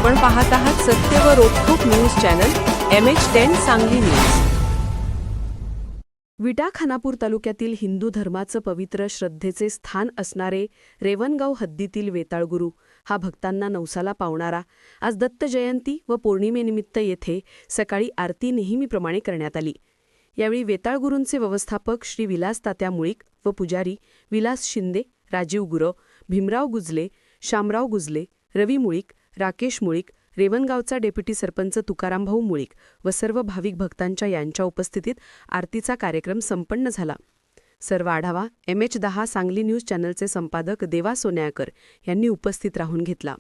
आपण पाहत आहात सत्य व रोखोक news channel MH10 Sangli news. Vita Khanapur तालुक्यातील हिंदू धर्माचं पवित्र श्रद्धेचे स्थान असणारे रेवणगाव हद्दीतील वेताळगुरू हा भक्तांना नवसाला पावणारा आज दत्त जयंती व पौर्णिमेनिमित्त येथे सकाळी आरती नेहमीप्रमाणे करण्यात आली। यावेळी वेताळगुरूंचे व्यवस्थापक श्री विलास तात्या मुळीक व पुजारी विलास शिंदे, राजीव गुरव, भीमराव गुजले, शामराव गुजले, रवी मुळीक, राकेश मुळीक, रेवणगावचा डेप्युटी सरपंच तुकारामभाऊ मुळीक व सर्व भाविक भक्तांच्या यांच्या उपस्थितीत आरतीचा कार्यक्रम संपन्न झाला। सर्व आढावा MH10 सांगली न्यूज चॅनलचे संपादक देवा सोन्याकर यांनी उपस्थित राहून घेतला।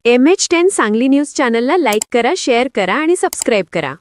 MH10 सांगली न्यूज चॅनलला लाईक करा, शेअर करा आणि सबस्क्राईब करा।